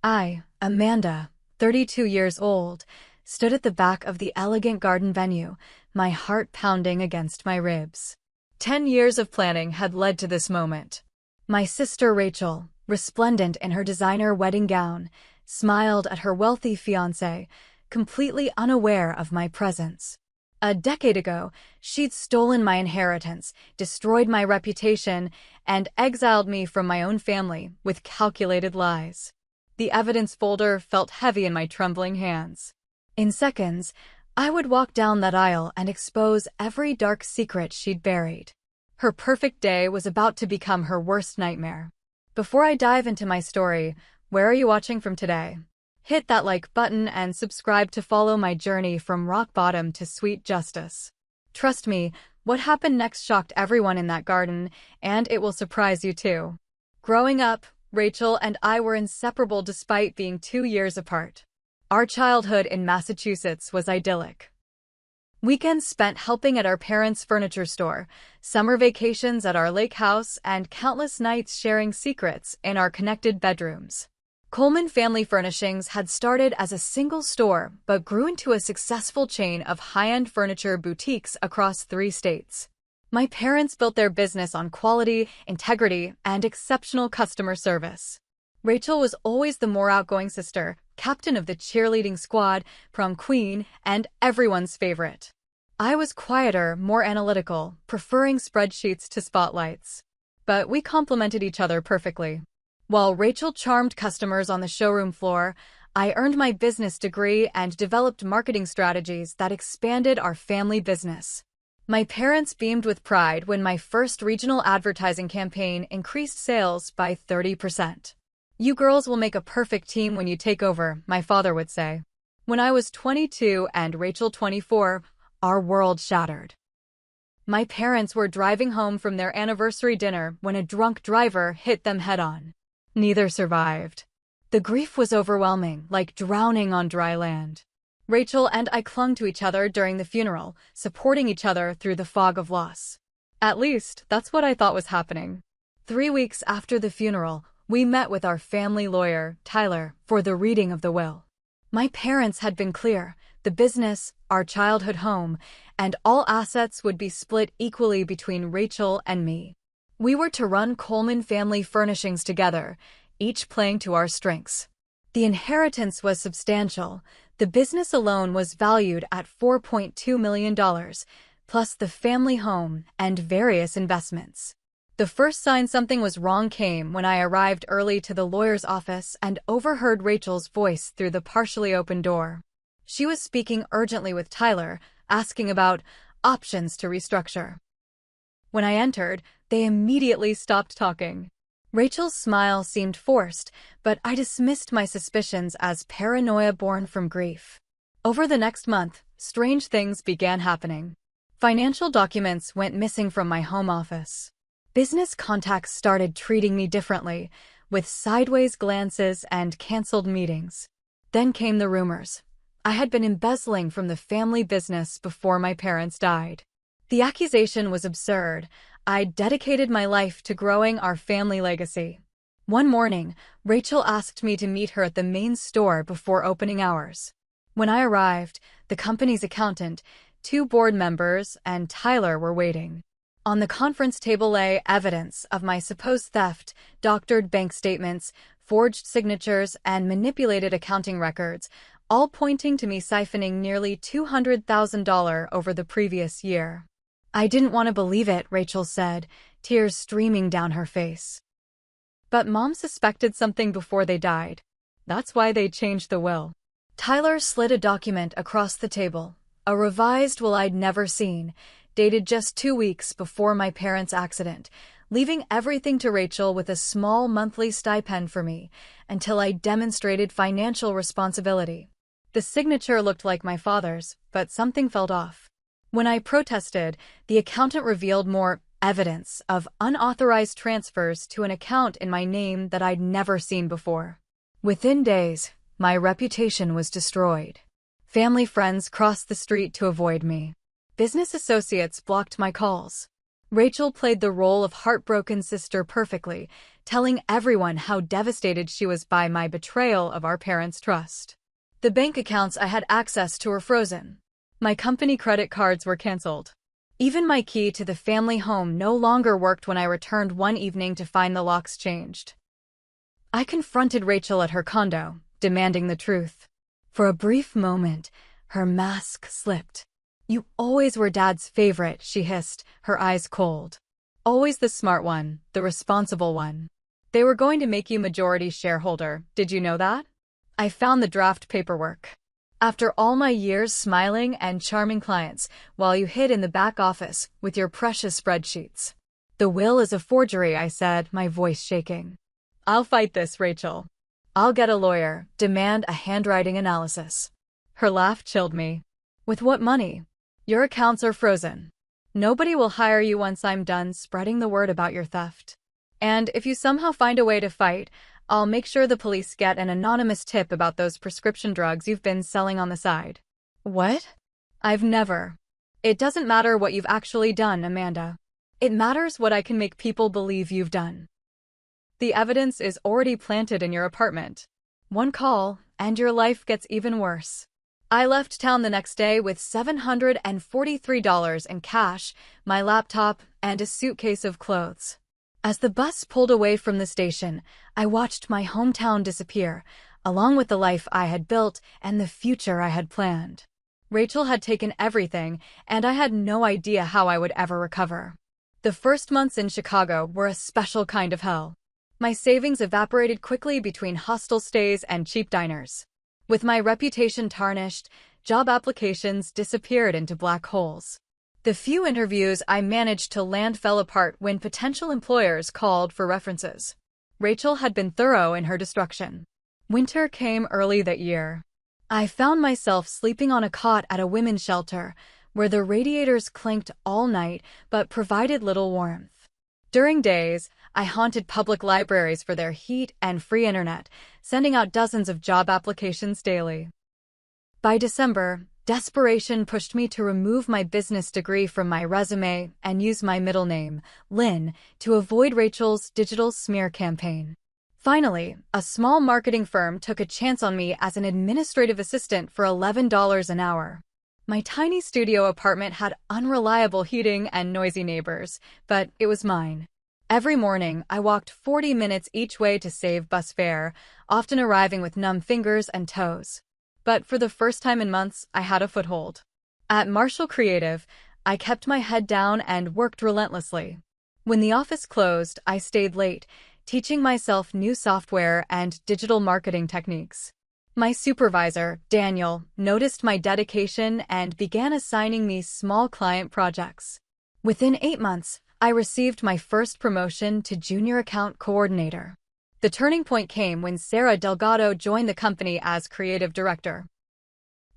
I, Amanda, 32 years old, stood at the back of the elegant garden venue, my heart pounding against my ribs. 10 years of planning had led to this moment. My sister Rachel, resplendent in her designer wedding gown, smiled at her wealthy fiancé, completely unaware of my presence. A decade ago, she'd stolen my inheritance, destroyed my reputation, and exiled me from my own family with calculated lies. The evidence folder felt heavy in my trembling hands. In seconds, I would walk down that aisle and expose every dark secret she'd buried. Her perfect day was about to become her worst nightmare. Before I dive into my story, where are you watching from today? Hit that like button and subscribe to follow my journey from rock bottom to sweet justice. Trust me, what happened next shocked everyone in that garden, and it will surprise you too. Growing up, Rachel and I were inseparable despite being 2 years apart. Our childhood in Massachusetts was idyllic. Weekends spent helping at our parents' furniture store, summer vacations at our lake house, and countless nights sharing secrets in our connected bedrooms. Coleman Family Furnishings had started as a single store but grew into a successful chain of high-end furniture boutiques across 3 states. My parents built their business on quality, integrity, and exceptional customer service. Rachel was always the more outgoing sister, captain of the cheerleading squad, prom queen, and everyone's favorite. I was quieter, more analytical, preferring spreadsheets to spotlights. But we complemented each other perfectly. While Rachel charmed customers on the showroom floor, I earned my business degree and developed marketing strategies that expanded our family business. My parents beamed with pride when my first regional advertising campaign increased sales by 30%. "You girls will make a perfect team when you take over," my father would say. When I was 22 and Rachel 24, our world shattered. My parents were driving home from their anniversary dinner when a drunk driver hit them head-on. Neither survived. The grief was overwhelming, like drowning on dry land. Rachel and I clung to each other during the funeral, supporting each other through the fog of loss. At least, that's what I thought was happening. 3 weeks after the funeral, we met with our family lawyer, Tyler, for the reading of the will. My parents had been clear: the business, our childhood home, and all assets would be split equally between Rachel and me. We were to run Coleman Family Furnishings together, each playing to our strengths. The inheritance was substantial. The business alone was valued at $4.2 million, plus the family home and various investments. The first sign something was wrong came when I arrived early to the lawyer's office and overheard Rachel's voice through the partially open door. She was speaking urgently with Tyler, asking about options to restructure. When I entered, they immediately stopped talking. Rachel's smile seemed forced, but I dismissed my suspicions as paranoia born from grief. Over the next month, strange things began happening. Financial documents went missing from my home office. Business contacts started treating me differently, with sideways glances and canceled meetings. Then came the rumors. I had been embezzling from the family business before my parents died. The accusation was absurd. I dedicated my life to growing our family legacy. One morning, Rachel asked me to meet her at the main store before opening hours. When I arrived, the company's accountant, 2 board members, and Tyler were waiting. On the conference table lay evidence of my supposed theft, doctored bank statements, forged signatures, and manipulated accounting records, all pointing to me siphoning nearly $200,000 over the previous year. "I didn't want to believe it," Rachel said, tears streaming down her face. "But Mom suspected something before they died. That's why they changed the will." Tyler slid a document across the table, a revised will I'd never seen, dated just 2 weeks before my parents' accident, leaving everything to Rachel with a small monthly stipend for me until I demonstrated financial responsibility. The signature looked like my father's, but something felt off. When I protested, the accountant revealed more evidence of unauthorized transfers to an account in my name that I'd never seen before. Within days, my reputation was destroyed. Family friends crossed the street to avoid me. Business associates blocked my calls. Rachel played the role of heartbroken sister perfectly, telling everyone how devastated she was by my betrayal of our parents' trust. The bank accounts I had access to were frozen. My company credit cards were canceled. Even my key to the family home no longer worked when I returned one evening to find the locks changed. I confronted Rachel at her condo, demanding the truth. For a brief moment, her mask slipped. "You always were Dad's favorite," she hissed, her eyes cold. "Always the smart one, the responsible one. They were going to make you majority shareholder, did you know that? I found the draft paperwork. After all my years smiling and charming clients, while you hid in the back office with your precious spreadsheets." "The will is a forgery," I said, my voice shaking. "I'll fight this, Rachel. I'll get a lawyer, demand a handwriting analysis." Her laugh chilled me. "With what money? Your accounts are frozen. Nobody will hire you once I'm done spreading the word about your theft. And if you somehow find a way to fight, I'll make sure the police get an anonymous tip about those prescription drugs you've been selling on the side." "What?" "I've never. It doesn't matter what you've actually done, Amanda. It matters what I can make people believe you've done. The evidence is already planted in your apartment. One call, and your life gets even worse." I left town the next day with $743 in cash, my laptop, and a suitcase of clothes. As the bus pulled away from the station, I watched my hometown disappear, along with the life I had built and the future I had planned. Rachel had taken everything, and I had no idea how I would ever recover. The first months in Chicago were a special kind of hell. My savings evaporated quickly between hostel stays and cheap diners. With my reputation tarnished, job applications disappeared into black holes. The few interviews I managed to land fell apart when potential employers called for references. Rachel had been thorough in her destruction. Winter came early that year. I found myself sleeping on a cot at a women's shelter, where the radiators clanked all night but provided little warmth. During days, I haunted public libraries for their heat and free internet, sending out dozens of job applications daily. By December, desperation pushed me to remove my business degree from my resume and use my middle name, Lynn, to avoid Rachel's digital smear campaign. Finally, a small marketing firm took a chance on me as an administrative assistant for $11 an hour. My tiny studio apartment had unreliable heating and noisy neighbors, but it was mine. Every morning, I walked 40 minutes each way to save bus fare, often arriving with numb fingers and toes. But for the first time in months, I had a foothold. At Marshall Creative, I kept my head down and worked relentlessly. When the office closed, I stayed late, teaching myself new software and digital marketing techniques. My supervisor, Daniel, noticed my dedication and began assigning me small client projects. Within 8 months, I received my first promotion to junior account coordinator. The turning point came when Sarah Delgado joined the company as creative director.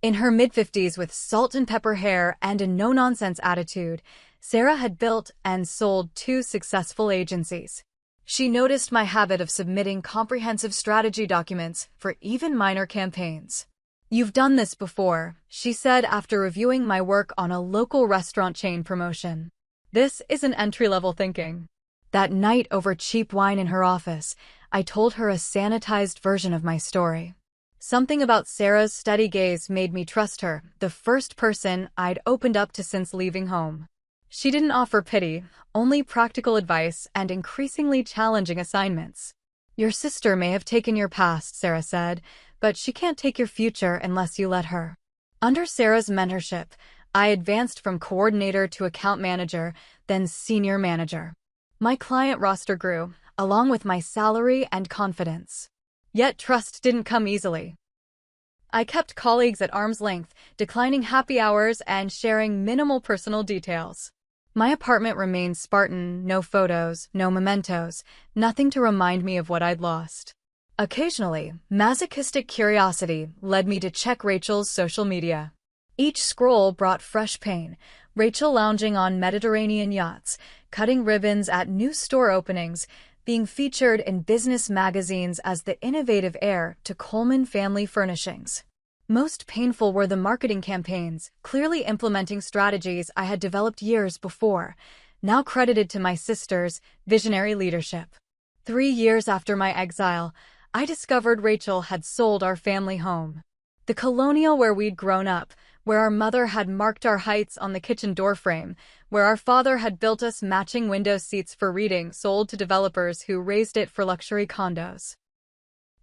In her mid-50s with salt and pepper hair and a no-nonsense attitude, Sarah had built and sold 2 successful agencies. She noticed my habit of submitting comprehensive strategy documents for even minor campaigns. "You've done this before," she said after reviewing my work on a local restaurant chain promotion. "This isn't entry-level thinking." That night over cheap wine in her office, I told her a sanitized version of my story. Something about Sarah's steady gaze made me trust her, the first person I'd opened up to since leaving home. She didn't offer pity, only practical advice and increasingly challenging assignments. "Your sister may have taken your past," Sarah said, "but she can't take your future unless you let her." Under Sarah's mentorship, I advanced from coordinator to account manager, then senior manager. My client roster grew, along with my salary and confidence. Yet trust didn't come easily. I kept colleagues at arm's length, declining happy hours and sharing minimal personal details. My apartment remained Spartan, no photos, no mementos, nothing to remind me of what I'd lost. Occasionally, masochistic curiosity led me to check Rachel's social media. Each scroll brought fresh pain, Rachel lounging on Mediterranean yachts, cutting ribbons at new store openings, being featured in business magazines as the innovative heir to Coleman Family Furnishings. Most painful were the marketing campaigns, clearly implementing strategies I had developed years before, now credited to my sister's visionary leadership. 3 years after my exile, I discovered Rachel had sold our family home. The colonial where we'd grown up, where our mother had marked our heights on the kitchen doorframe, where our father had built us matching window seats for reading, sold to developers who raised it for luxury condos.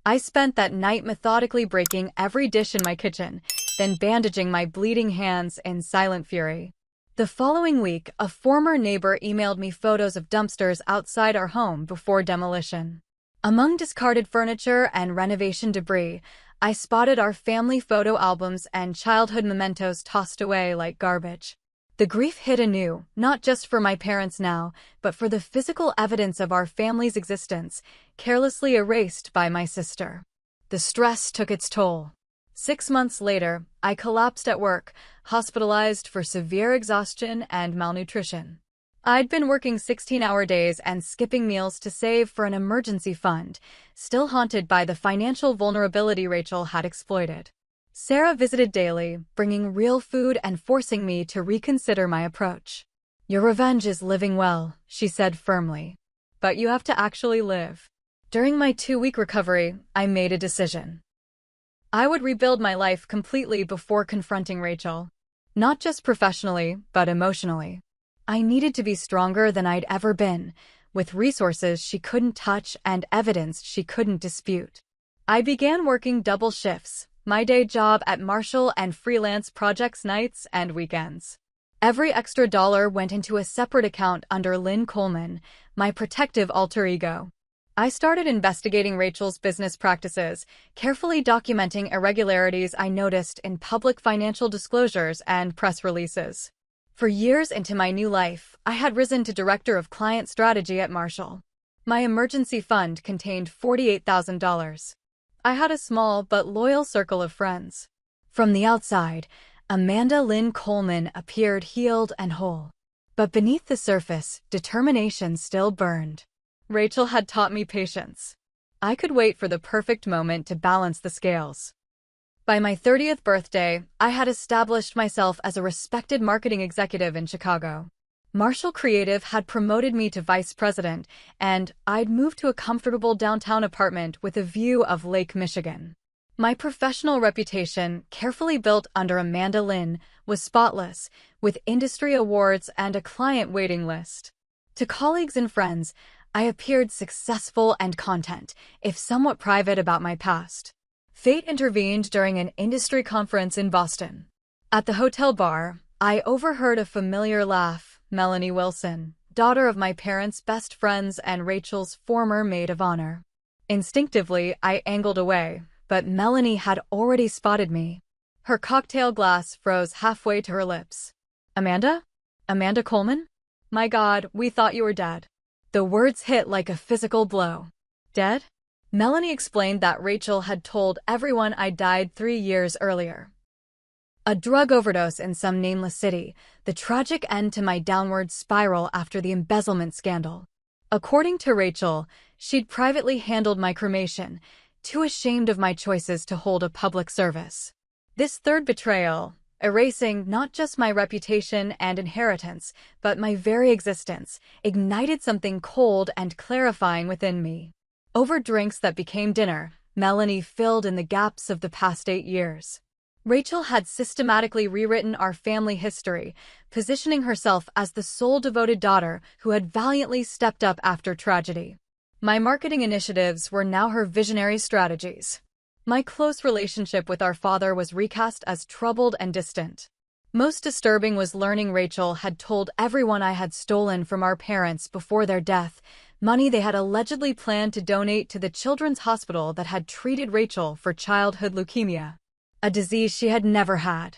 I spent that night methodically breaking every dish in my kitchen, then bandaging my bleeding hands in silent fury. The following week, a former neighbor emailed me photos of dumpsters outside our home before demolition. Among discarded furniture and renovation debris, I spotted our family photo albums and childhood mementos tossed away like garbage. The grief hit anew, not just for my parents now, but for the physical evidence of our family's existence, carelessly erased by my sister. The stress took its toll. 6 months later, I collapsed at work, hospitalized for severe exhaustion and malnutrition. I'd been working 16-hour days and skipping meals to save for an emergency fund, still haunted by the financial vulnerability Rachel had exploited. Sarah visited daily, bringing real food and forcing me to reconsider my approach. "Your revenge is living well," she said firmly. "But you have to actually live." During my 2-week recovery, I made a decision. I would rebuild my life completely before confronting Rachel. Not just professionally, but emotionally. I needed to be stronger than I'd ever been, with resources she couldn't touch and evidence she couldn't dispute. I began working double shifts, my day job at Marshall and freelance projects nights and weekends. Every extra dollar went into a separate account under Lynn Coleman, my protective alter ego. I started investigating Rachel's business practices, carefully documenting irregularities I noticed in public financial disclosures and press releases. For years into my new life, I had risen to Director of Client Strategy at Marshall. My emergency fund contained $48,000. I had a small but loyal circle of friends. From the outside, Amanda Lynn Coleman appeared healed and whole. But beneath the surface, determination still burned. Rachel had taught me patience. I could wait for the perfect moment to balance the scales. By my 30th birthday, I had established myself as a respected marketing executive in Chicago. Marshall Creative had promoted me to vice president, and I'd moved to a comfortable downtown apartment with a view of Lake Michigan. My professional reputation, carefully built under Amanda Lynn, was spotless, with industry awards and a client waiting list. To colleagues and friends, I appeared successful and content, if somewhat private about my past. Fate intervened during an industry conference in Boston. At the hotel bar, I overheard a familiar laugh. Melanie Wilson, daughter of my parents' best friends and Rachel's former maid of honor. Instinctively, I angled away, but Melanie had already spotted me. Her cocktail glass froze halfway to her lips. "Amanda? Amanda Coleman? My God, we thought you were dead." The words hit like a physical blow. Dead? Melanie explained that Rachel had told everyone I died 3 years earlier. A drug overdose in some nameless city, the tragic end to my downward spiral after the embezzlement scandal. According to Rachel, she'd privately handled my cremation, too ashamed of my choices to hold a public service. This third betrayal, erasing not just my reputation and inheritance, but my very existence, ignited something cold and clarifying within me. Over drinks that became dinner, Melanie filled in the gaps of the past 8 years. Rachel had systematically rewritten our family history, positioning herself as the sole devoted daughter who had valiantly stepped up after tragedy. My marketing initiatives were now her visionary strategies. My close relationship with our father was recast as troubled and distant. Most disturbing was learning Rachel had told everyone I had stolen from our parents before their death, money they had allegedly planned to donate to the children's hospital that had treated Rachel for childhood leukemia, a disease she had never had.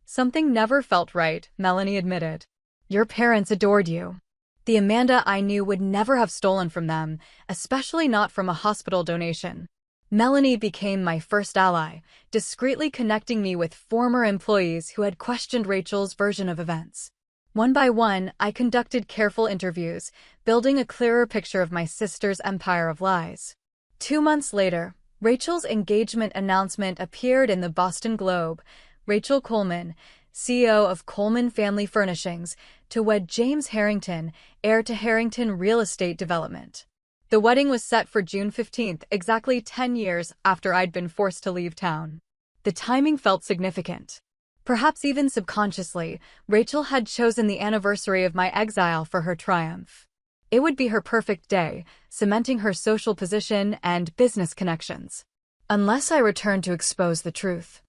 Something never felt right, Melanie admitted. Your parents adored you. The Amanda I knew would never have stolen from them, especially not from a hospital donation. Melanie became my first ally, discreetly connecting me with former employees who had questioned Rachel's version of events. One by one, I conducted careful interviews, building a clearer picture of my sister's empire of lies. 2 months later, Rachel's engagement announcement appeared in the Boston Globe. Rachel Coleman, CEO of Coleman Family Furnishings, to wed James Harrington, heir to Harrington Real Estate Development. The wedding was set for June 15th, exactly 10 years after I'd been forced to leave town. The timing felt significant. Perhaps even subconsciously, Rachel had chosen the anniversary of my exile for her triumph. It would be her perfect day, cementing her social position and business connections. Unless I returned to expose the truth.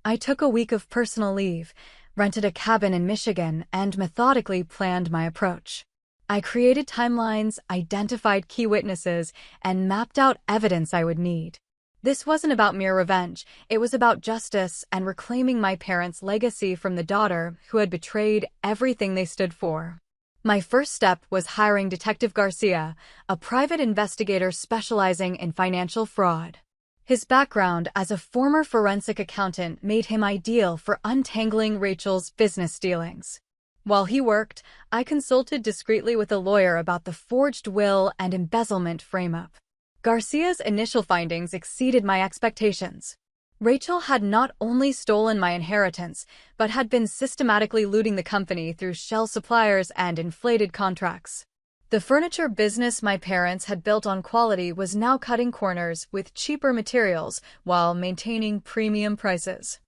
I took a week of personal leave, rented a cabin in Michigan, and methodically planned my approach. I created timelines, identified key witnesses, and mapped out evidence I would need. This wasn't about mere revenge, it was about justice and reclaiming my parents' legacy from the daughter who had betrayed everything they stood for. My first step was hiring Detective Garcia, a private investigator specializing in financial fraud. His background as a former forensic accountant made him ideal for untangling Rachel's business dealings. While he worked, I consulted discreetly with a lawyer about the forged will and embezzlement frame-up. Garcia's initial findings exceeded my expectations. Rachel had not only stolen my inheritance, but had been systematically looting the company through shell suppliers and inflated contracts. The furniture business my parents had built on quality was now cutting corners with cheaper materials while maintaining premium prices.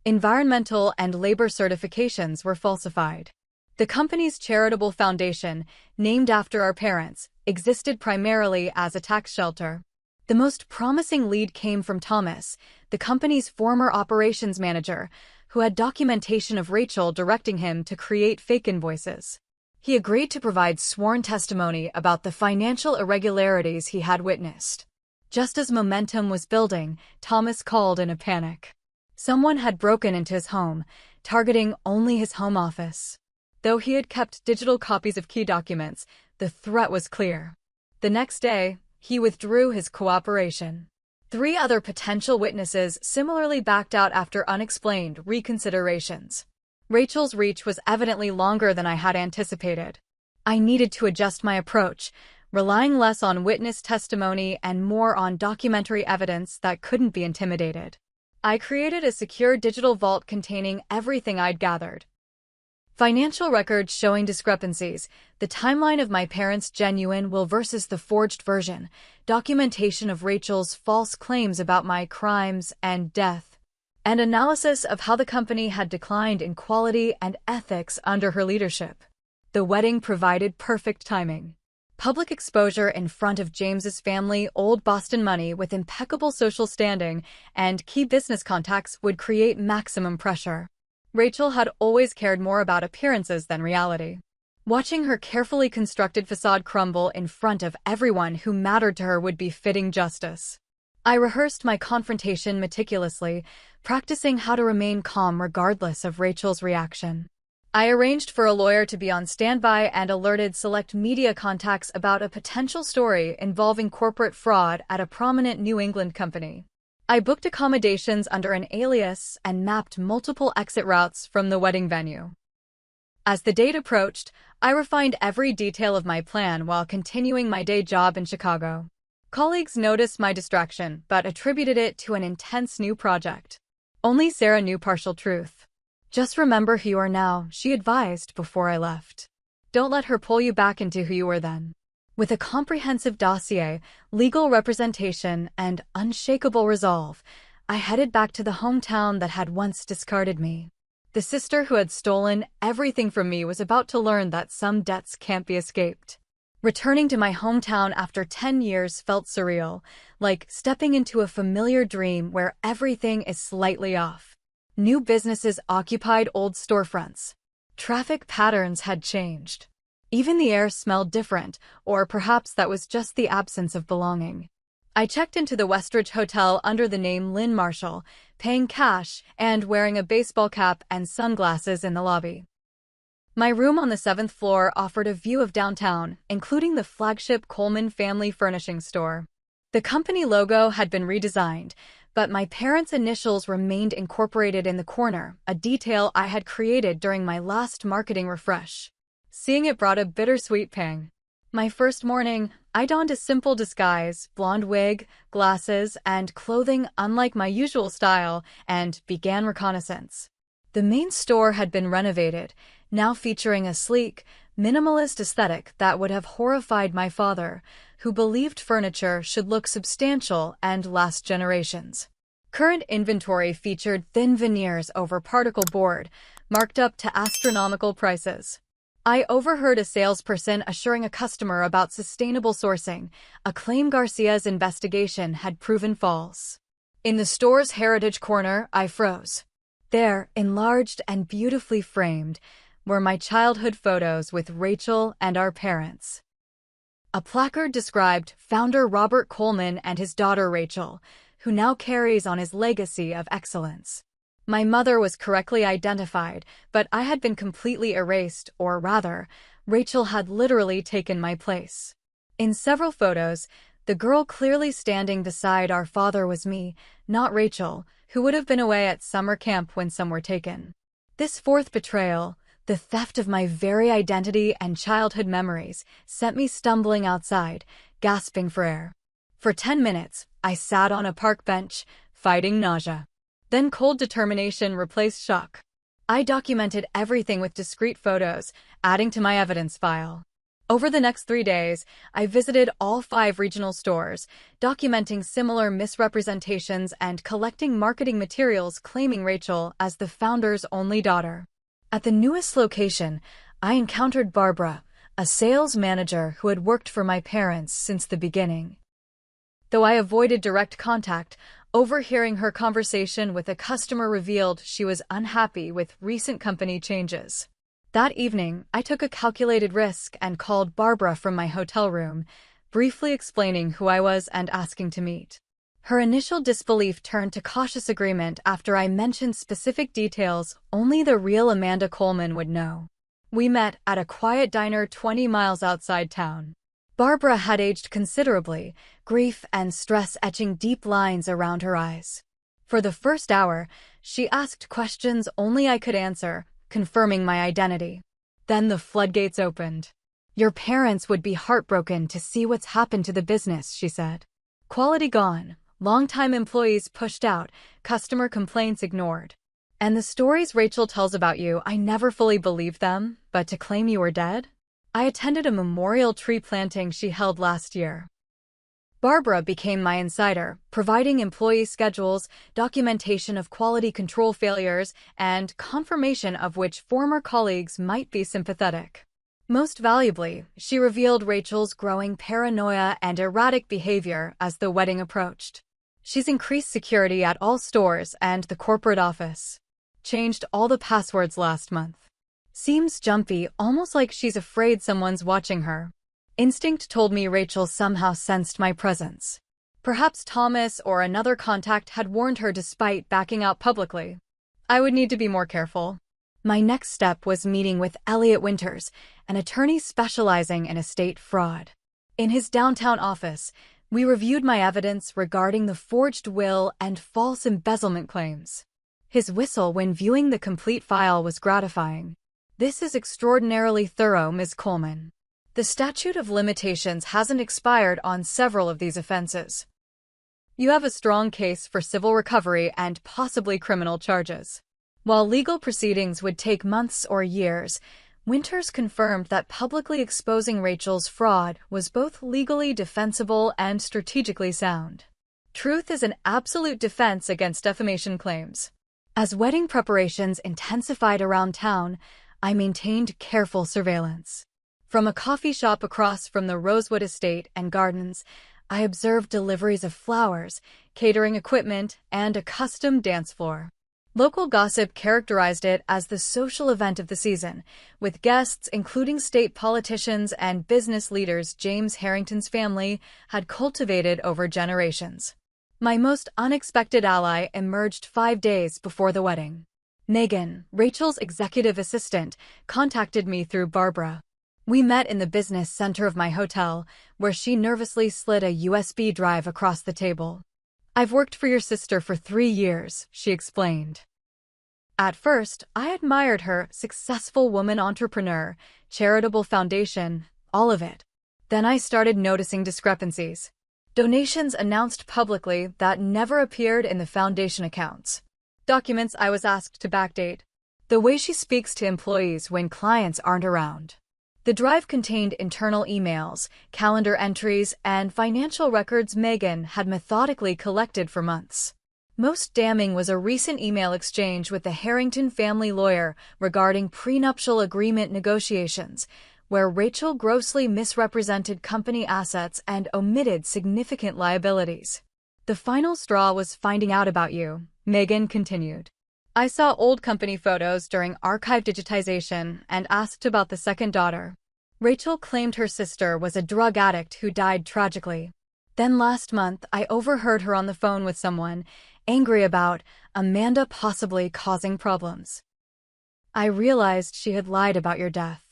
Environmental and labor certifications were falsified. The company's charitable foundation, named after our parents, existed primarily as a tax shelter. The most promising lead came from Thomas, the company's former operations manager, who had documentation of Rachel directing him to create fake invoices. He agreed to provide sworn testimony about the financial irregularities he had witnessed. Just as momentum was building, Thomas called in a panic. Someone had broken into his home, targeting only his home office. Though he had kept digital copies of key documents, the threat was clear. The next day, he withdrew his cooperation. 3 other potential witnesses similarly backed out after unexplained reconsiderations. Rachel's reach was evidently longer than I had anticipated. I needed to adjust my approach, relying less on witness testimony and more on documentary evidence that couldn't be intimidated. I created a secure digital vault containing everything I'd gathered. Financial records showing discrepancies, the timeline of my parents' genuine will versus the forged version, documentation of Rachel's false claims about my crimes and death, and analysis of how the company had declined in quality and ethics under her leadership. The wedding provided perfect timing. Public exposure in front of James's family, old Boston money with impeccable social standing, and key business contacts would create maximum pressure. Rachel had always cared more about appearances than reality. Watching her carefully constructed facade crumble in front of everyone who mattered to her would be fitting justice. I rehearsed my confrontation meticulously, practicing how to remain calm regardless of Rachel's reaction. I arranged for a lawyer to be on standby and alerted select media contacts about a potential story involving corporate fraud at a prominent New England company. I booked accommodations under an alias and mapped multiple exit routes from the wedding venue. As the date approached, I refined every detail of my plan while continuing my day job in Chicago. Colleagues noticed my distraction but attributed it to an intense new project. Only Sarah knew partial truth. "Just remember who you are now," she advised before I left. "Don't let her pull you back into who you were then." With a comprehensive dossier, legal representation, and unshakable resolve, I headed back to the hometown that had once discarded me. The sister who had stolen everything from me was about to learn that some debts can't be escaped. Returning to my hometown after 10 years felt surreal, like stepping into a familiar dream where everything is slightly off. New businesses occupied old storefronts. Traffic patterns had changed. Even the air smelled different, or perhaps that was just the absence of belonging. I checked into the Westridge Hotel under the name Lynn Marshall, paying cash and wearing a baseball cap and sunglasses in the lobby. My room on the 7th floor offered a view of downtown, including the flagship Coleman Family Furnishing store. The company logo had been redesigned, but my parents' initials remained incorporated in the corner, a detail I had created during my last marketing refresh. Seeing it brought a bittersweet pang. My first morning, I donned a simple disguise, blonde wig, glasses, and clothing unlike my usual style, and began reconnaissance. The main store had been renovated, now featuring a sleek, minimalist aesthetic that would have horrified my father, who believed furniture should look substantial and last generations. Current inventory featured thin veneers over particle board, marked up to astronomical prices. I overheard a salesperson assuring a customer about sustainable sourcing, a claim Garcia's investigation had proven false. In the store's heritage corner, I froze. There, enlarged and beautifully framed, were my childhood photos with Rachel and our parents. A placard described founder Robert Coleman and his daughter Rachel, who now carries on his legacy of excellence. My mother was correctly identified, but I had been completely erased, or rather, Rachel had literally taken my place. In several photos, the girl clearly standing beside our father was me, not Rachel, who would have been away at summer camp when some were taken. This fourth betrayal, the theft of my very identity and childhood memories, sent me stumbling outside, gasping for air. For 10 minutes, I sat on a park bench, fighting nausea. Then cold determination replaced shock. I documented everything with discrete photos, adding to my evidence file. Over the next 3 days, I visited all 5 regional stores, documenting similar misrepresentations and collecting marketing materials claiming Rachel as the founder's only daughter. At the newest location, I encountered Barbara, a sales manager who had worked for my parents since the beginning. Though I avoided direct contact, overhearing her conversation with a customer revealed she was unhappy with recent company changes. That evening, I took a calculated risk and called Barbara from my hotel room, briefly explaining who I was and asking to meet. Her initial disbelief turned to cautious agreement after I mentioned specific details only the real Amanda Coleman would know. We met at a quiet diner 20 miles outside town. Barbara had aged considerably, grief and stress etching deep lines around her eyes. For the first hour, she asked questions only I could answer, confirming my identity. Then the floodgates opened. "Your parents would be heartbroken to see what's happened to the business," she said. "Quality gone, longtime employees pushed out, customer complaints ignored. And the stories Rachel tells about you, I never fully believed them, but to claim you were dead? I attended a memorial tree planting she held last year." Barbara became my insider, providing employee schedules, documentation of quality control failures, and confirmation of which former colleagues might be sympathetic. Most valuably, she revealed Rachel's growing paranoia and erratic behavior as the wedding approached. She's increased security at all stores and the corporate office. Changed all the passwords last month. Seems jumpy, almost like she's afraid someone's watching her. Instinct told me Rachel somehow sensed my presence. Perhaps Thomas or another contact had warned her despite backing out publicly. I would need to be more careful. My next step was meeting with Elliot Winters, an attorney specializing in estate fraud. In his downtown office, we reviewed my evidence regarding the forged will and false embezzlement claims. His whistle when viewing the complete file was gratifying. "This is extraordinarily thorough, Ms. Coleman. The statute of limitations hasn't expired on several of these offenses. You have a strong case for civil recovery and possibly criminal charges." While legal proceedings would take months or years, Winters confirmed that publicly exposing Rachel's fraud was both legally defensible and strategically sound. Truth is an absolute defense against defamation claims. As wedding preparations intensified around town, I maintained careful surveillance. From a coffee shop across from the Rosewood Estate and Gardens, I observed deliveries of flowers, catering equipment, and a custom dance floor. Local gossip characterized it as the social event of the season, with guests including state politicians and business leaders James Harrington's family had cultivated over generations. My most unexpected ally emerged 5 days before the wedding. Megan, Rachel's executive assistant, contacted me through Barbara. We met in the business center of my hotel, where she nervously slid a USB drive across the table. "I've worked for your sister for 3 years, she explained. At first, I admired her successful woman entrepreneur, charitable foundation, all of it. Then I started noticing discrepancies. Donations announced publicly that never appeared in the foundation accounts. Documents I was asked to backdate. The way she speaks to employees when clients aren't around. The drive contained internal emails, calendar entries, and financial records Megan had methodically collected for months. Most damning was a recent email exchange with the Harrington family lawyer regarding prenuptial agreement negotiations, where Rachel grossly misrepresented company assets and omitted significant liabilities. The final straw was finding out about you, Megan continued. I saw old company photos during archive digitization and asked about the second daughter. Rachel claimed her sister was a drug addict who died tragically. Then last month, I overheard her on the phone with someone, angry about Amanda possibly causing problems. I realized she had lied about your death.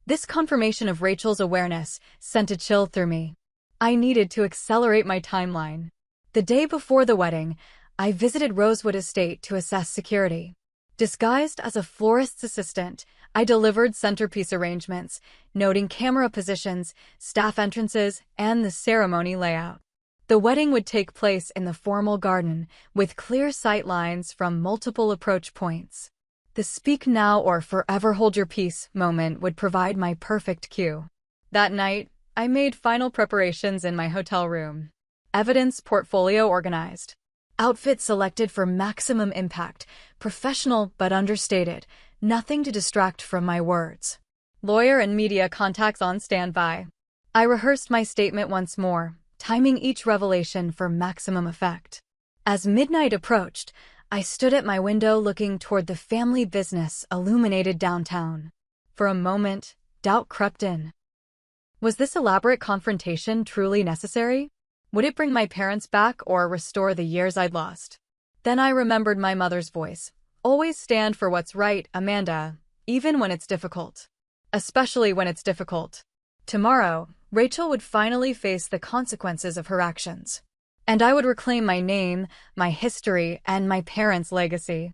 This confirmation of Rachel's awareness sent a chill through me. I needed to accelerate my timeline. The day before the wedding, I visited Rosewood Estate to assess security. Disguised as a florist's assistant, I delivered centerpiece arrangements, noting camera positions, staff entrances, and the ceremony layout. The wedding would take place in the formal garden, with clear sight lines from multiple approach points. The speak now or forever hold your peace moment would provide my perfect cue. That night, I made final preparations in my hotel room. Evidence portfolio organized. Outfit selected for maximum impact, professional but understated, nothing to distract from my words. Lawyer and media contacts on standby. I rehearsed my statement once more, timing each revelation for maximum effect. As midnight approached, I stood at my window looking toward the family business illuminated downtown. For a moment, doubt crept in. Was this elaborate confrontation truly necessary? Would it bring my parents back or restore the years I'd lost? Then I remembered my mother's voice. Always stand for what's right, Amanda, even when it's difficult. Especially when it's difficult. Tomorrow, Rachel would finally face the consequences of her actions. And I would reclaim my name, my history, and my parents' legacy.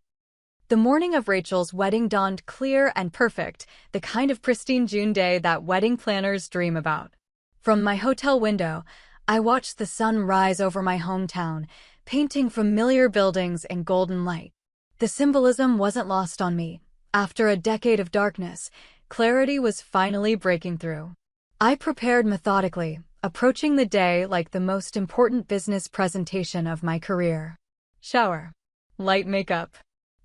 The morning of Rachel's wedding dawned clear and perfect, the kind of pristine June day that wedding planners dream about. From my hotel window, I watched the sun rise over my hometown, painting familiar buildings in golden light. The symbolism wasn't lost on me. After a decade of darkness, clarity was finally breaking through. I prepared methodically, approaching the day like the most important business presentation of my career. Shower. Light makeup.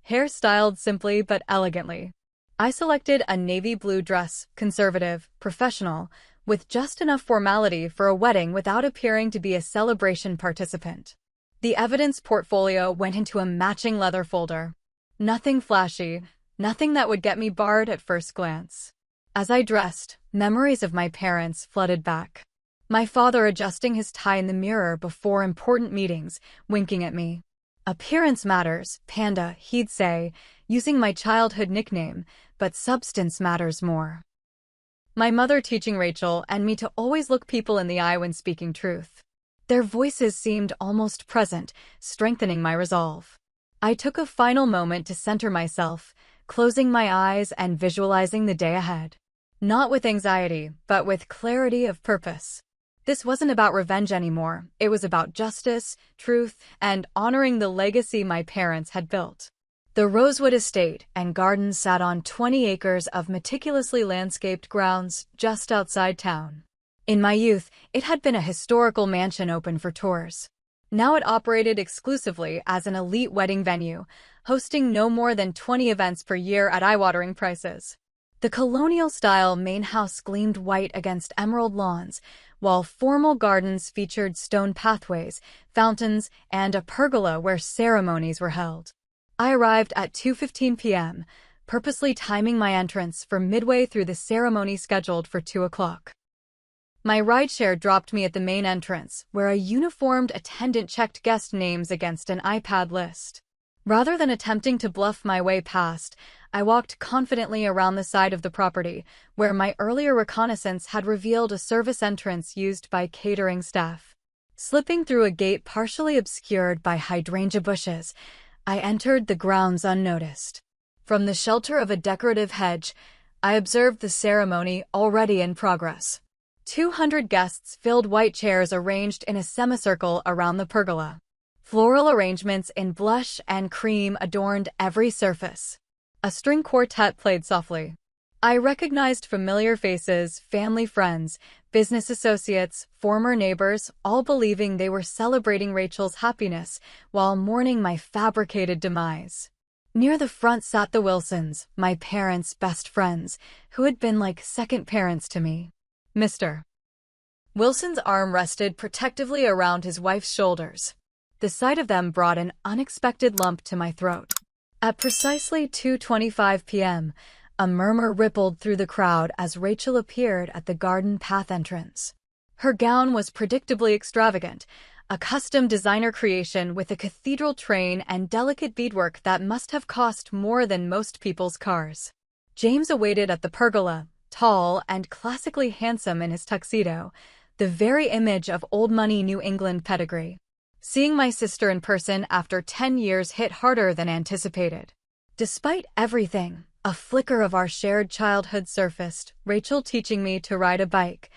Hair styled simply but elegantly. I selected a navy blue dress, conservative, professional, with just enough formality for a wedding without appearing to be a celebration participant. The evidence portfolio went into a matching leather folder. Nothing flashy, nothing that would get me barred at first glance. As I dressed, memories of my parents flooded back. My father adjusting his tie in the mirror before important meetings, winking at me. Appearance matters, Panda, he'd say, using my childhood nickname, but substance matters more. My mother teaching Rachel and me to always look people in the eye when speaking truth. Their voices seemed almost present, strengthening my resolve. I took a final moment to center myself, closing my eyes and visualizing the day ahead. Not with anxiety, but with clarity of purpose. This wasn't about revenge anymore. It was about justice, truth, and honoring the legacy my parents had built. The Rosewood Estate and Gardens sat on 20 acres of meticulously landscaped grounds just outside town. In my youth, it had been a historical mansion open for tours. Now it operated exclusively as an elite wedding venue, hosting no more than 20 events per year at eye-watering prices. The colonial-style main house gleamed white against emerald lawns, while formal gardens featured stone pathways, fountains, and a pergola where ceremonies were held. I arrived at 2:15 p.m., purposely timing my entrance for midway through the ceremony scheduled for 2 o'clock. My rideshare dropped me at the main entrance, where a uniformed attendant checked guest names against an iPad list. Rather than attempting to bluff my way past, I walked confidently around the side of the property, where my earlier reconnaissance had revealed a service entrance used by catering staff. Slipping through a gate partially obscured by hydrangea bushes, I entered the grounds unnoticed. From the shelter of a decorative hedge, I observed the ceremony already in progress. 200 guests filled white chairs arranged in a semicircle around the pergola. Floral arrangements in blush and cream adorned every surface. A string quartet played softly. I recognized familiar faces, family friends, business associates, former neighbors, all believing they were celebrating Rachel's happiness while mourning my fabricated demise. Near the front sat the Wilsons, my parents' best friends, who had been like second parents to me. Mr. Wilson's arm rested protectively around his wife's shoulders. The sight of them brought an unexpected lump to my throat. At precisely 2:25 p.m., a murmur rippled through the crowd as Rachel appeared at the garden path entrance. Her gown was predictably extravagant, a custom designer creation with a cathedral train and delicate beadwork that must have cost more than most people's cars. James awaited at the pergola, tall and classically handsome in his tuxedo, the very image of old-money New England pedigree. Seeing my sister in person after 10 years hit harder than anticipated. Despite everything, a flicker of our shared childhood surfaced, Rachel teaching me to ride a bike,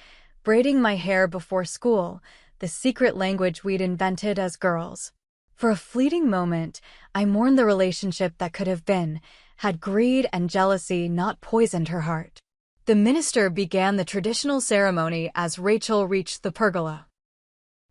braiding my hair before school, the secret language we'd invented as girls. For a fleeting moment, I mourned the relationship that could have been, had greed and jealousy not poisoned her heart. The minister began the traditional ceremony as Rachel reached the pergola.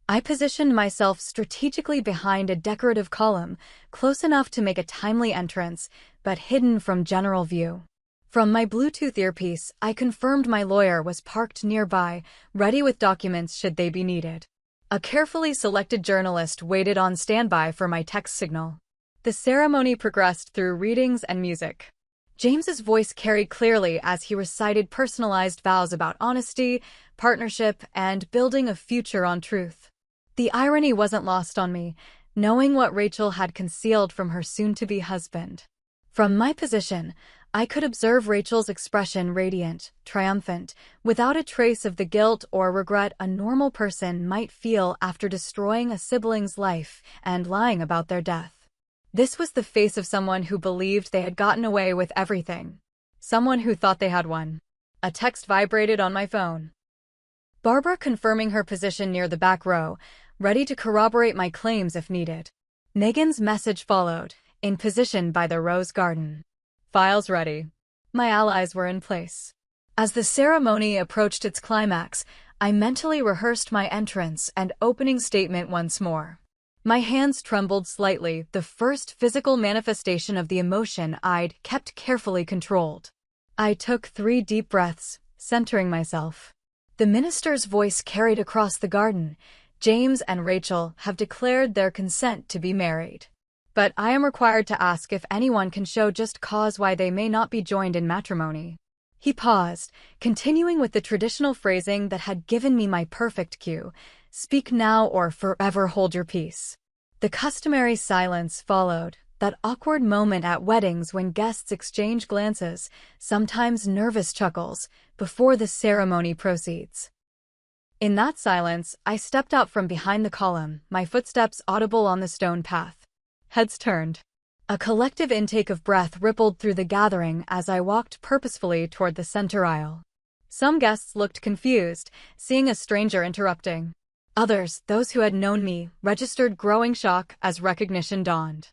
I positioned myself strategically behind a decorative column, close enough to make a timely entrance, but hidden from general view. From my Bluetooth earpiece, I confirmed my lawyer was parked nearby, ready with documents should they be needed. A carefully selected journalist waited on standby for my text signal. The ceremony progressed through readings and music. James's voice carried clearly as he recited personalized vows about honesty, partnership, and building a future on truth. The irony wasn't lost on me, knowing what Rachel had concealed from her soon-to-be husband. From my position, I could observe Rachel's expression radiant, triumphant, without a trace of the guilt or regret a normal person might feel after destroying a sibling's life and lying about their death. This was the face of someone who believed they had gotten away with everything. Someone who thought they had won. A text vibrated on my phone. Barbara confirming her position near the back row, ready to corroborate my claims if needed. Megan's message followed, in position by the rose garden. Files ready. My allies were in place. As the ceremony approached its climax, I mentally rehearsed my entrance and opening statement once more. My hands trembled slightly, the first physical manifestation of the emotion I'd kept carefully controlled. I took 3 deep breaths, centering myself. The minister's voice carried across the garden. James and Rachel have declared their consent to be married. But I am required to ask if anyone can show just cause why they may not be joined in matrimony. He paused, continuing with the traditional phrasing that had given me my perfect cue: speak now or forever hold your peace. The customary silence followed, that awkward moment at weddings when guests exchange glances, sometimes nervous chuckles, before the ceremony proceeds. In that silence, I stepped out from behind the column, my footsteps audible on the stone path. Heads turned. A collective intake of breath rippled through the gathering as I walked purposefully toward the center aisle. Some guests looked confused, seeing a stranger interrupting. Others, those who had known me, registered growing shock as recognition dawned.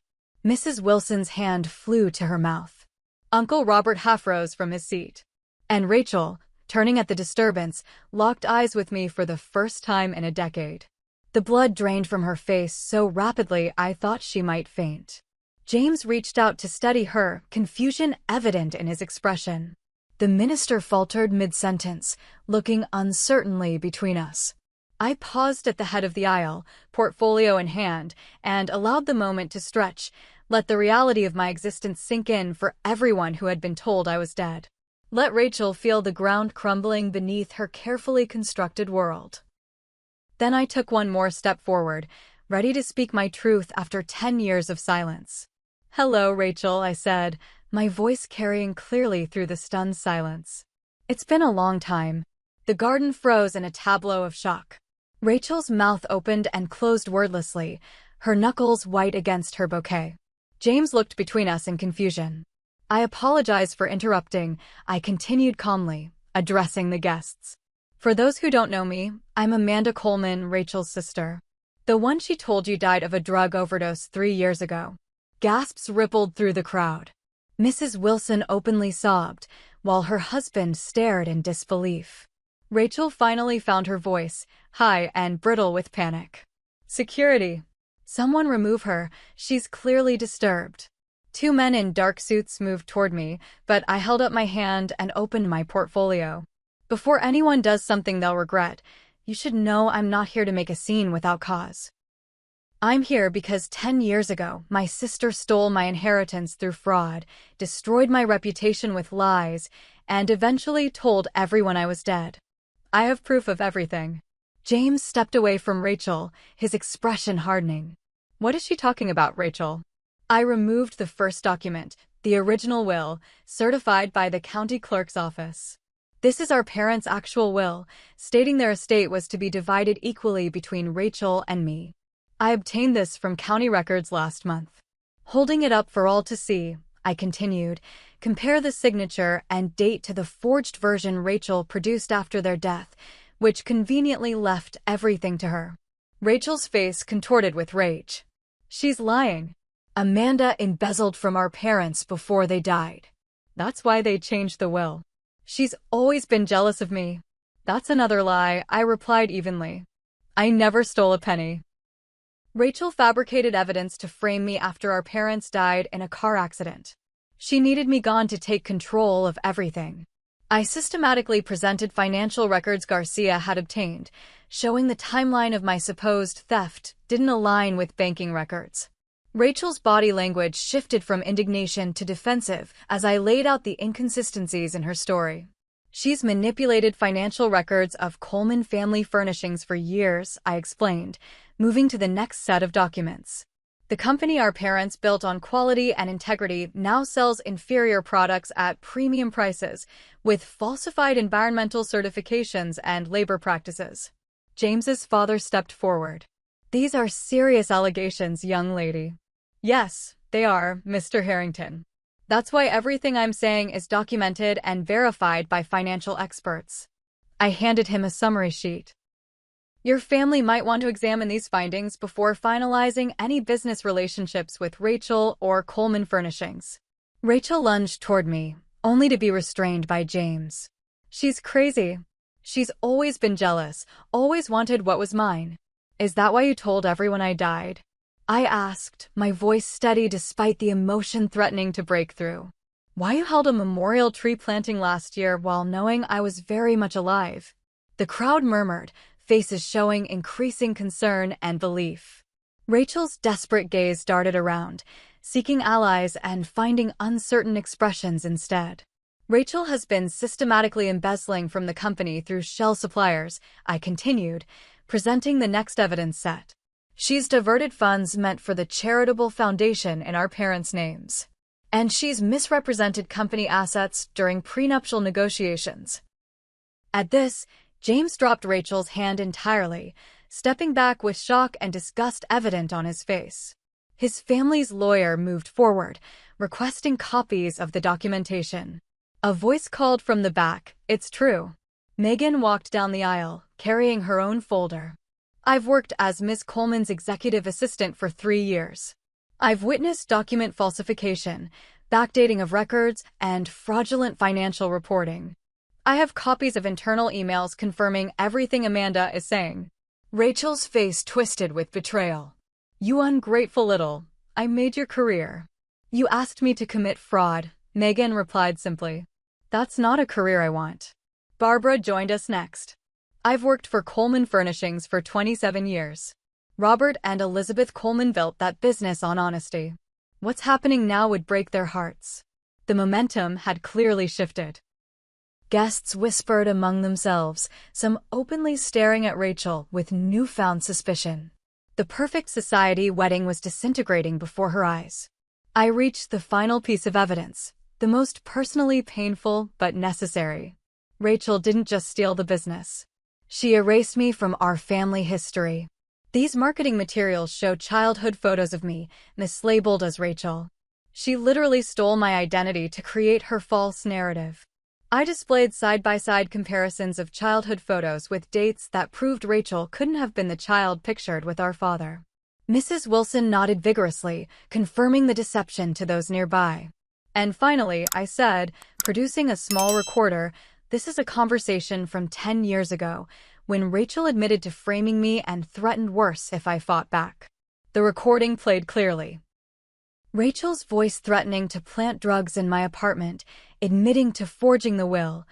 Mrs. Wilson's hand flew to her mouth. Uncle Robert half rose from his seat. And Rachel, turning at the disturbance, locked eyes with me for the first time in a decade. The blood drained from her face so rapidly I thought she might faint. James reached out to steady her, confusion evident in his expression. The minister faltered mid-sentence, looking uncertainly between us. I paused at the head of the aisle, portfolio in hand, and allowed the moment to stretch, let the reality of my existence sink in for everyone who had been told I was dead. Let Rachel feel the ground crumbling beneath her carefully constructed world. Then I took one more step forward, ready to speak my truth after 10 years of silence. "Hello, Rachel," I said, my voice carrying clearly through the stunned silence. "It's been a long time." The garden froze in a tableau of shock. Rachel's mouth opened and closed wordlessly, her knuckles white against her bouquet. James looked between us in confusion. "I apologize for interrupting," I continued calmly, addressing the guests. "For those who don't know me, I'm Amanda Coleman, Rachel's sister. The one she told you died of a drug overdose 3 years ago." Gasps rippled through the crowd. Mrs. Wilson openly sobbed, while her husband stared in disbelief. Rachel finally found her voice, high and brittle with panic. "Security! Someone remove her, she's clearly disturbed." Two men in dark suits moved toward me, but I held up my hand and opened my portfolio. "Before anyone does something they'll regret, you should know I'm not here to make a scene without cause. I'm here because 10 years ago, my sister stole my inheritance through fraud, destroyed my reputation with lies, and eventually told everyone I was dead. I have proof of everything." James stepped away from Rachel, his expression hardening. "What is she talking about, Rachel?" I removed the first document, the original will, certified by the county clerk's office. "This is our parents' actual will, stating their estate was to be divided equally between Rachel and me. I obtained this from county records last month." Holding it up for all to see, I continued, "Compare the signature and date to the forged version Rachel produced after their death, which conveniently left everything to her." Rachel's face contorted with rage. "She's lying. Amanda embezzled from our parents before they died. That's why they changed the will. She's always been jealous of me." "That's another lie," I replied evenly. "I never stole a penny." Rachel fabricated evidence to frame me after our parents died in a car accident. She needed me gone to take control of everything. I systematically presented financial records Garcia had obtained, showing the timeline of my supposed theft didn't align with banking records. Rachel's body language shifted from indignation to defensive as I laid out the inconsistencies in her story. "She's manipulated financial records of Coleman Family Furnishings for years," I explained, moving to the next set of documents. "The company our parents built on quality and integrity now sells inferior products at premium prices, with falsified environmental certifications and labor practices." James's father stepped forward. "These are serious allegations, young lady." "Yes, they are, Mr. Harrington. That's why everything I'm saying is documented and verified by financial experts." I handed him a summary sheet. "Your family might want to examine these findings before finalizing any business relationships with Rachel or Coleman Furnishings." Rachel lunged toward me, only to be restrained by James. "She's crazy. She's always been jealous, always wanted what was mine. Is that why you told everyone I died?" I asked, my voice steady despite the emotion threatening to break through. "Why you held a memorial tree planting last year while knowing I was very much alive?" The crowd murmured, faces showing increasing concern and belief. Rachel's desperate gaze darted around, seeking allies and finding uncertain expressions instead. "Rachel has been systematically embezzling from the company through shell suppliers," I continued, presenting the next evidence set. "She's diverted funds meant for the charitable foundation in our parents' names. And she's misrepresented company assets during prenuptial negotiations." At this, James dropped Rachel's hand entirely, stepping back with shock and disgust evident on his face. His family's lawyer moved forward, requesting copies of the documentation. A voice called from the back, "It's true." Megan walked down the aisle, carrying her own folder. "I've worked as Ms. Coleman's executive assistant for 3 years. I've witnessed document falsification, backdating of records, and fraudulent financial reporting. I have copies of internal emails confirming everything Amanda is saying." Rachel's face twisted with betrayal. "You ungrateful little, I made your career." "You asked me to commit fraud," Megan replied simply. "That's not a career I want." Barbara joined us next. "I've worked for Coleman Furnishings for 27 years. Robert and Elizabeth Coleman built that business on honesty. What's happening now would break their hearts." The momentum had clearly shifted. Guests whispered among themselves, some openly staring at Rachel with newfound suspicion. The perfect society wedding was disintegrating before her eyes. I reached the final piece of evidence, the most personally painful but necessary. Rachel didn't just steal the business. She erased me from our family history. These marketing materials show childhood photos of me, mislabeled as Rachel. She literally stole my identity to create her false narrative. I displayed side-by-side comparisons of childhood photos with dates that proved Rachel couldn't have been the child pictured with our father. Mrs. Wilson nodded vigorously, confirming the deception to those nearby. And finally, I said, producing a small recorder, this is a conversation from 10 years ago, when Rachel admitted to framing me and threatened worse if I fought back. The recording played clearly. Rachel's voice threatening to plant drugs in my apartment, admitting to forging the will,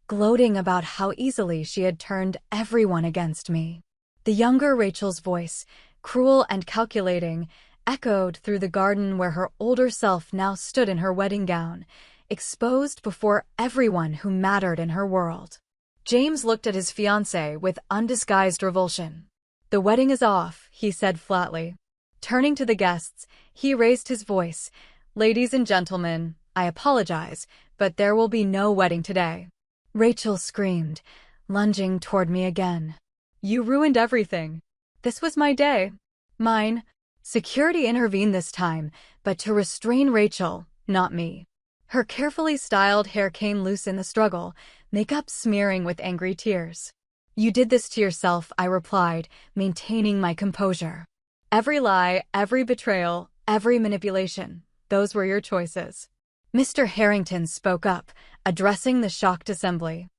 gloating about how easily she had turned everyone against me. The younger Rachel's voice, cruel and calculating, echoed through the garden where her older self now stood in her wedding gown, exposed before everyone who mattered in her world. James looked at his fiancée with undisguised revulsion. "The wedding is off," he said flatly. Turning to the guests, he raised his voice. "Ladies and gentlemen, I apologize, but there will be no wedding today." Rachel screamed, lunging toward me again. "You ruined everything. This was my day. Mine." Security intervened this time, but to restrain Rachel, not me. Her carefully styled hair came loose in the struggle, makeup smearing with angry tears. "You did this to yourself," I replied, maintaining my composure. "Every lie, every betrayal, every manipulation, those were your choices." Mr. Harrington spoke up, addressing the shocked assembly.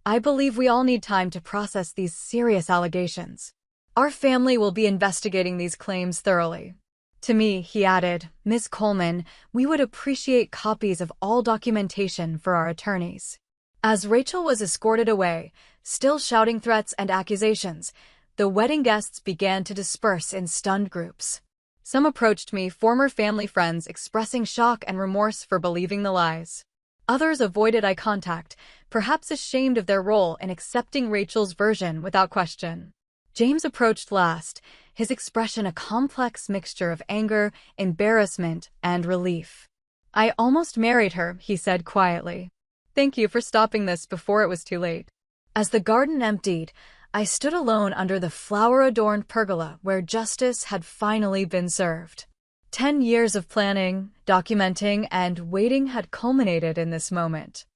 "I believe we all need time to process these serious allegations. Our family will be investigating these claims thoroughly." To me, he added, "Ms. Coleman, we would appreciate copies of all documentation for our attorneys." As Rachel was escorted away, still shouting threats and accusations, the wedding guests began to disperse in stunned groups. Some approached me, former family friends expressing shock and remorse for believing the lies. Others avoided eye contact, perhaps ashamed of their role in accepting Rachel's version without question. James approached last, his expression a complex mixture of anger, embarrassment, and relief. "I almost married her," he said quietly. "Thank you for stopping this before it was too late." As the garden emptied, I stood alone under the flower-adorned pergola where justice had finally been served. 10 years of planning, documenting, and waiting had culminated in this moment.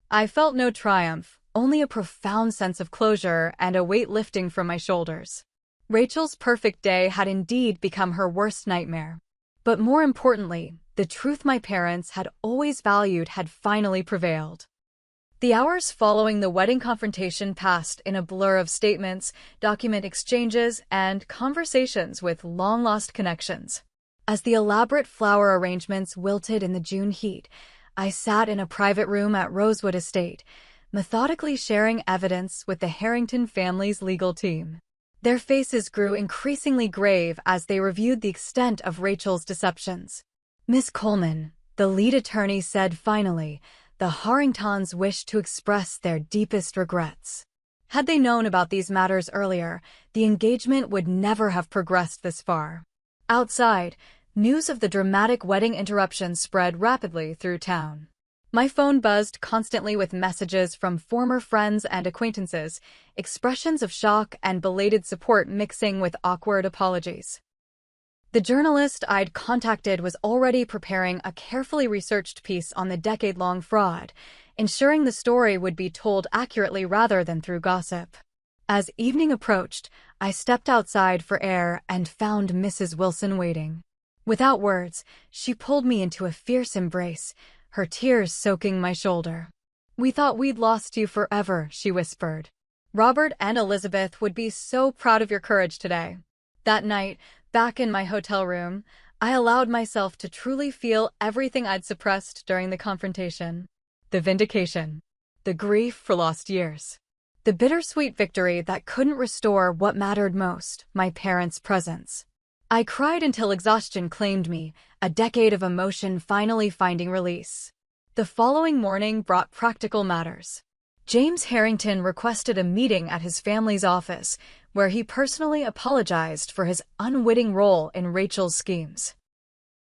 I felt no triumph, only a profound sense of closure and a weight lifting from my shoulders. Rachel's perfect day had indeed become her worst nightmare. But more importantly, the truth my parents had always valued had finally prevailed. The hours following the wedding confrontation passed in a blur of statements, document exchanges, and conversations with long-lost connections. As the elaborate flower arrangements wilted in the June heat, I sat in a private room at Rosewood Estate, methodically sharing evidence with the Harrington family's legal team. Their faces grew increasingly grave as they reviewed the extent of Rachel's deceptions. "Miss Coleman," the lead attorney said finally, "the Harringtons wish to express their deepest regrets. Had they known about these matters earlier, the engagement would never have progressed this far." Outside, news of the dramatic wedding interruption spread rapidly through town. My phone buzzed constantly with messages from former friends and acquaintances, expressions of shock and belated support mixing with awkward apologies. The journalist I'd contacted was already preparing a carefully researched piece on the decade-long fraud, ensuring the story would be told accurately rather than through gossip. As evening approached, I stepped outside for air and found Mrs. Wilson waiting. Without words, she pulled me into a fierce embrace, her tears soaking my shoulder. "We thought we'd lost you forever," she whispered. "Robert and Elizabeth would be so proud of your courage today." That night, back in my hotel room, I allowed myself to truly feel everything I'd suppressed during the confrontation. The vindication. The grief for lost years. The bittersweet victory that couldn't restore what mattered most, my parents' presence. I cried until exhaustion claimed me, a decade of emotion finally finding release. The following morning brought practical matters. James Harrington requested a meeting at his family's office, where he personally apologized for his unwitting role in Rachel's schemes.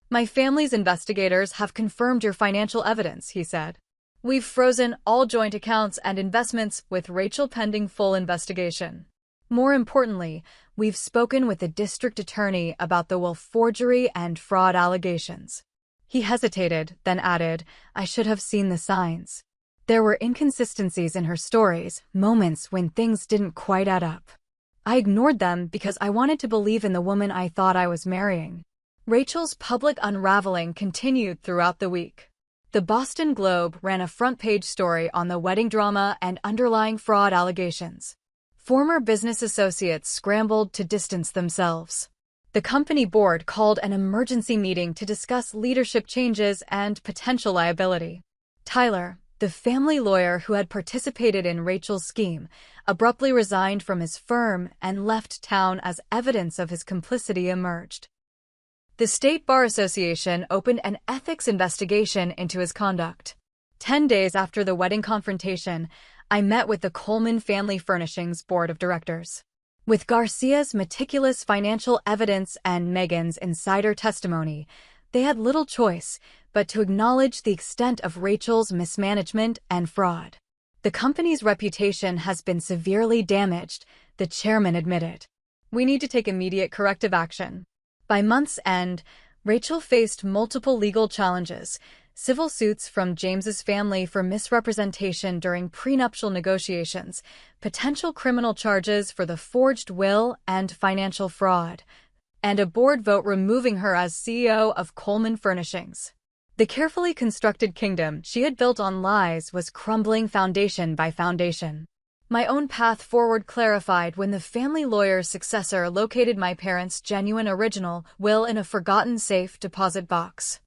"My family's investigators have confirmed your financial evidence," he said. "We've frozen all joint accounts and investments with Rachel pending full investigation. More importantly, we've spoken with the district attorney about the will forgery and fraud allegations." He hesitated, then added, "I should have seen the signs." There were inconsistencies in her stories, moments when things didn't quite add up. I ignored them because I wanted to believe in the woman I thought I was marrying. Rachel's public unraveling continued throughout the week. The Boston Globe ran a front-page story on the wedding drama and underlying fraud allegations. Former business associates scrambled to distance themselves. The company board called an emergency meeting to discuss leadership changes and potential liability. Tyler, the family lawyer who had participated in Rachel's scheme, abruptly resigned from his firm and left town as evidence of his complicity emerged. The State Bar Association opened an ethics investigation into his conduct. 10 days after the wedding confrontation, I met with the Coleman Family Furnishings Board of Directors. With Garcia's meticulous financial evidence and Megan's insider testimony, they had little choice but to acknowledge the extent of Rachel's mismanagement and fraud. The company's reputation has been severely damaged, the chairman admitted. We need to take immediate corrective action. By month's end, Rachel faced multiple legal challenges, civil suits from James's family for misrepresentation during prenuptial negotiations, potential criminal charges for the forged will and financial fraud, and a board vote removing her as CEO of Coleman Furnishings. The carefully constructed kingdom she had built on lies was crumbling foundation by foundation. My own path forward clarified when the family lawyer's successor located my parents' genuine original will in a forgotten safe deposit box.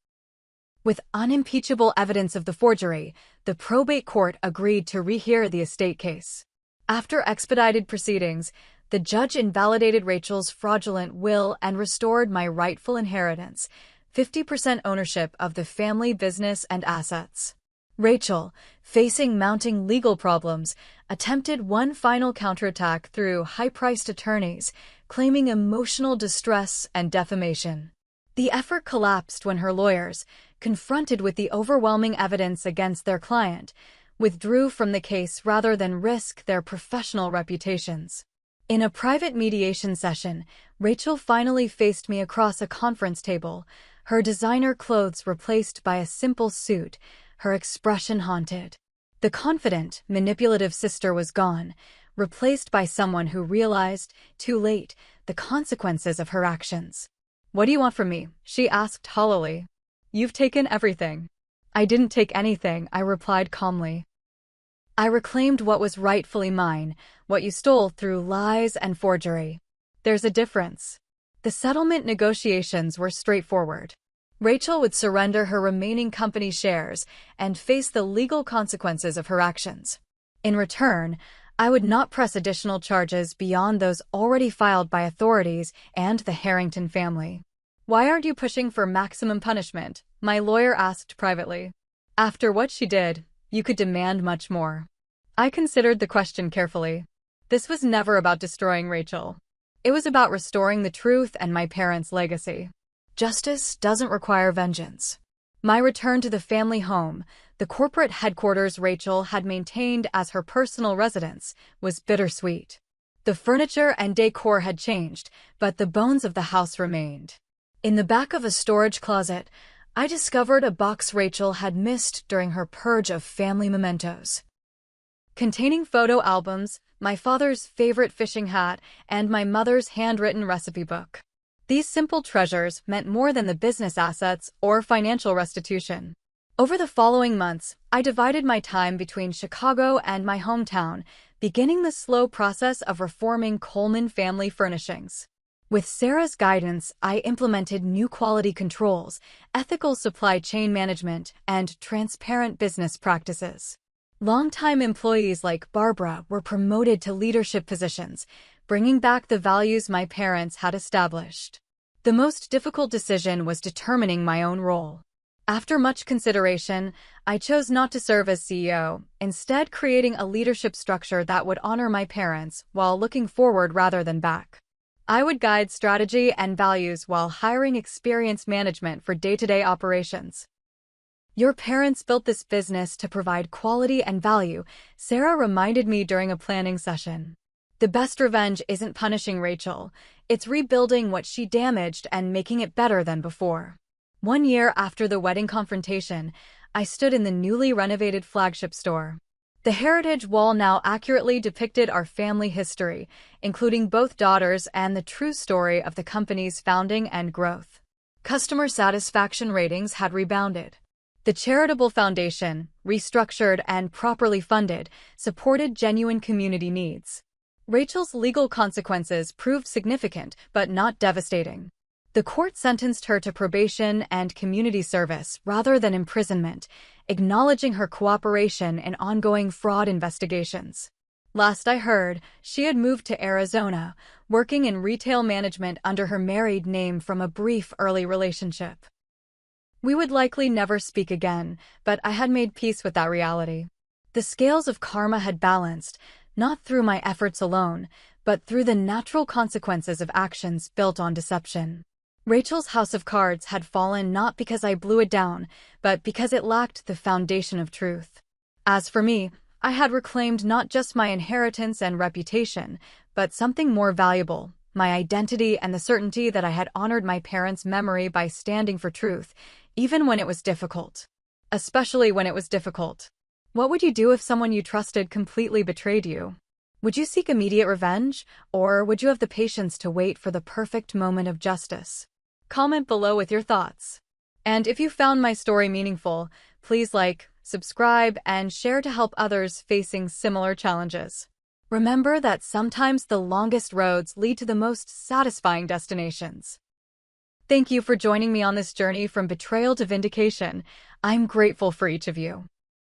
With unimpeachable evidence of the forgery, the probate court agreed to rehear the estate case. After expedited proceedings, the judge invalidated Rachel's fraudulent will and restored my rightful inheritance, 50% ownership of the family business and assets. Rachel, facing mounting legal problems, attempted one final counterattack through high-priced attorneys, claiming emotional distress and defamation. The effort collapsed when her lawyers, confronted with the overwhelming evidence against their client, withdrew from the case rather than risk their professional reputations. In a private mediation session, Rachel finally faced me across a conference table, her designer clothes replaced by a simple suit, her expression haunted. The confident, manipulative sister was gone, replaced by someone who realized, too late, the consequences of her actions. "What do you want from me?" she asked hollowly. "You've taken everything." "I didn't take anything," I replied calmly. "I reclaimed what was rightfully mine, what you stole through lies and forgery." "There's a difference." The settlement negotiations were straightforward. Rachel would surrender her remaining company shares and face the legal consequences of her actions. In return, I would not press additional charges beyond those already filed by authorities and the Harrington family. "Why aren't you pushing for maximum punishment?" my lawyer asked privately. "After what she did, you could demand much more." I considered the question carefully. This was never about destroying Rachel. It was about restoring the truth and my parents' legacy. Justice doesn't require vengeance. My return to the family home, the corporate headquarters Rachel had maintained as her personal residence, was bittersweet. The furniture and decor had changed, but the bones of the house remained. In the back of a storage closet, I discovered a box Rachel had missed during her purge of family mementos. Containing photo albums, my father's favorite fishing hat, and my mother's handwritten recipe book. These simple treasures meant more than the business assets or financial restitution. Over the following months, I divided my time between Chicago and my hometown, beginning the slow process of reforming Coleman Family Furnishings. With Sarah's guidance, I implemented new quality controls, ethical supply chain management, and transparent business practices. Longtime employees like Barbara were promoted to leadership positions, bringing back the values my parents had established. The most difficult decision was determining my own role. After much consideration, I chose not to serve as CEO, instead creating a leadership structure that would honor my parents while looking forward rather than back. I would guide strategy and values while hiring experienced management for day-to-day operations. "Your parents built this business to provide quality and value," Sarah reminded me during a planning session. "The best revenge isn't punishing Rachel, it's rebuilding what she damaged and making it better than before." 1 year after the wedding confrontation, I stood in the newly renovated flagship store. The heritage wall now accurately depicted our family history, including both daughters and the true story of the company's founding and growth. Customer satisfaction ratings had rebounded. The charitable foundation, restructured and properly funded, supported genuine community needs. Rachel's legal consequences proved significant but not devastating. The court sentenced her to probation and community service rather than imprisonment, acknowledging her cooperation in ongoing fraud investigations. Last I heard, she had moved to Arizona, working in retail management under her married name from a brief early relationship. We would likely never speak again, but I had made peace with that reality. The scales of karma had balanced, not through my efforts alone, but through the natural consequences of actions built on deception. Rachel's house of cards had fallen not because I blew it down, but because it lacked the foundation of truth. As for me, I had reclaimed not just my inheritance and reputation, but something more valuable, my identity and the certainty that I had honored my parents' memory by standing for truth, even when it was difficult. Especially when it was difficult. What would you do if someone you trusted completely betrayed you? Would you seek immediate revenge, or would you have the patience to wait for the perfect moment of justice? Comment below with your thoughts. And if you found my story meaningful, please like, subscribe, and share to help others facing similar challenges. Remember that sometimes the longest roads lead to the most satisfying destinations. Thank you for joining me on this journey from betrayal to vindication. I'm grateful for each of you.